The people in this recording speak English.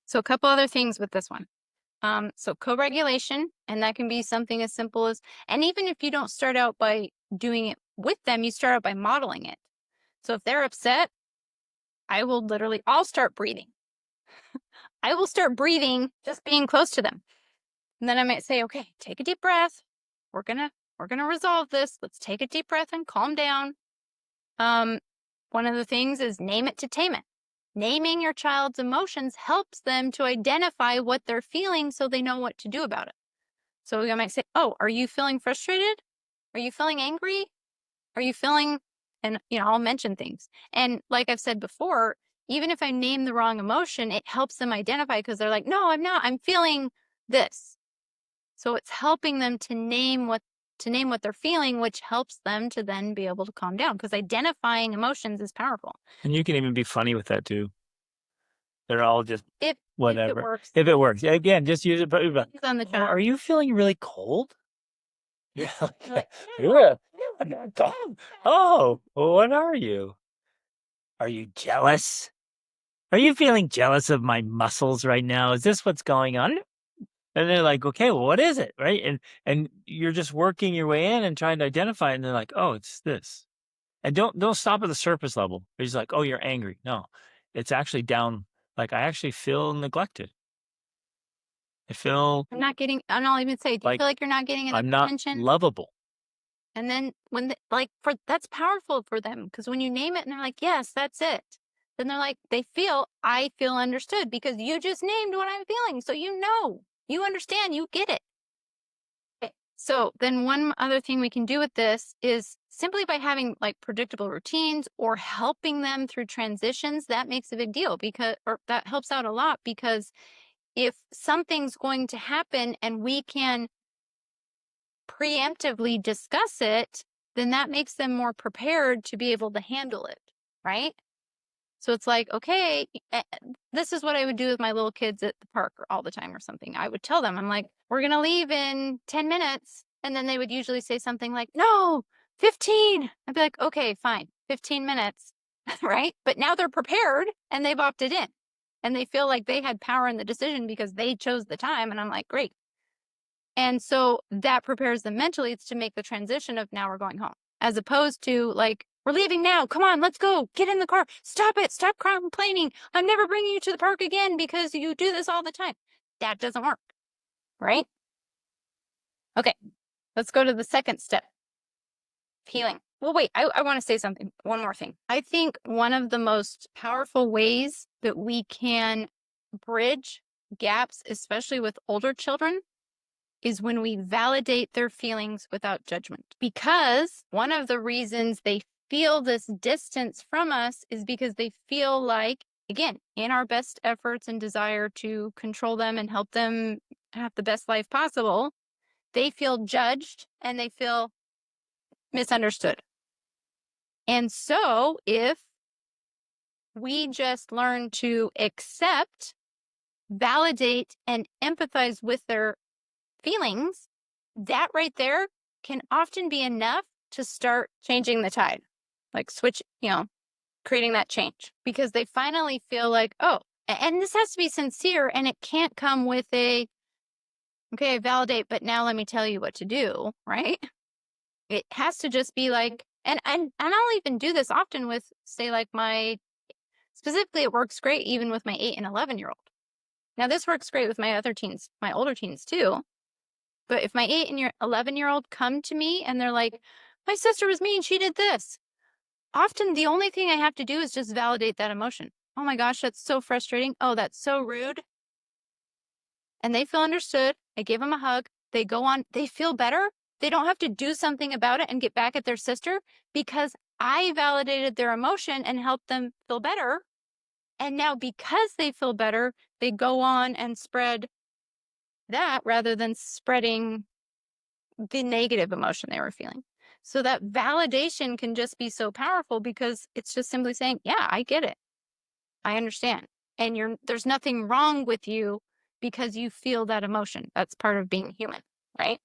So a couple other things with this one. So co-regulation, and that can be something as simple as, and even if you don't start out by doing it with them, you start out by modeling it. So if they're upset, I'll start breathing. I will start breathing, just being close to them. And then I might say, okay, take a deep breath. We're gonna resolve this. Let's take a deep breath and calm down. One of the things is name it to tame it. Naming your child's emotions helps them to identify what they're feeling so they know what to do about it. So I might say, oh, are you feeling frustrated? Are you feeling angry? Are you feeling, and I'll mention things. And like I've said before, even if I name the wrong emotion, it helps them identify because they're like, no, I'm not, I'm feeling this. So it's helping them to name what they're feeling, which helps them to then be able to calm down because identifying emotions is powerful. And you can even be funny with that too. They're all just If whatever. it works. If it works. Again, just use it. It's on the Oh, child. are you feeling really cold? Yeah. Like, Yeah. I'm not cold. Oh, well, what are you? Are you jealous? Are you feeling jealous of my muscles right now? Is this what's going on? And they're like, okay, well, what is it? Right. And you're just working your way in and trying to identify it. And they're like, oh, it's this. And don't stop at the surface level. It's like, oh, you're angry. No, it's actually down. Like, I actually feel neglected. I feel I'm not getting, and I'll even say, do you like feel like you're not getting enough I'm not attention? lovable. And then that's powerful for them because when you name it and they're like, yes, that's it. Then they're like, I feel understood because you just named what I'm feeling. So you understand, you get it. Okay. So then one other thing we can do with this is simply by having like predictable routines or helping them through transitions, that makes a big deal or that helps out a lot because if something's going to happen and we can preemptively discuss it, then that makes them more prepared to be able to handle it, right? So it's like, okay, this is what I would do with my little kids at the park all the time or something. I would tell them, I'm like, we're going to leave in 10 minutes. And then they would usually say something like, no, 15. I'd be like, okay, fine, 15 minutes, right? But now they're prepared and they've opted in and they feel like they had power in the decision because they chose the time. And I'm like, great. And so that prepares them mentally. It's to make the transition of now we're going home, as opposed to like, we're leaving now. Come on, let's go. Get in the car. Stop it. Stop complaining. I'm never bringing you to the park again because you do this all the time. That doesn't work, right? Okay, let's go to the second step, healing. Well, wait, I want to say something. One more thing. I think one of the most powerful ways that we can bridge gaps, especially with older children, is when we validate their feelings without judgment. Because one of the reasons they feel this distance from us is because they feel like, again, in our best efforts and desire to control them and help them have the best life possible, they feel judged and they feel misunderstood. And so if we just learn to accept, validate, and empathize with their feelings, that right there can often be enough to start changing the tide, like creating that change because they finally feel like, oh, and this has to be sincere and it can't come with okay, I validate, but now let me tell you what to do, right? It has to just be like, and I'll even do this often with, say, like specifically, it works great even with my 8 and 11-year-old. Now, this works great with my other teens, my older teens too. But if my 8 and 11-year-old come to me and they're like, my sister was mean, she did this. Often the only thing I have to do is just validate that emotion. Oh my gosh, that's so frustrating. Oh, that's so rude. And they feel understood. I give them a hug. They go on, they feel better. They don't have to do something about it and get back at their sister because I validated their emotion and helped them feel better. And now because they feel better, they go on and spread that rather than spreading the negative emotion they were feeling. So that validation can just be so powerful because it's just simply saying, yeah, I get it. I understand. And there's nothing wrong with you because you feel that emotion. That's part of being human, right?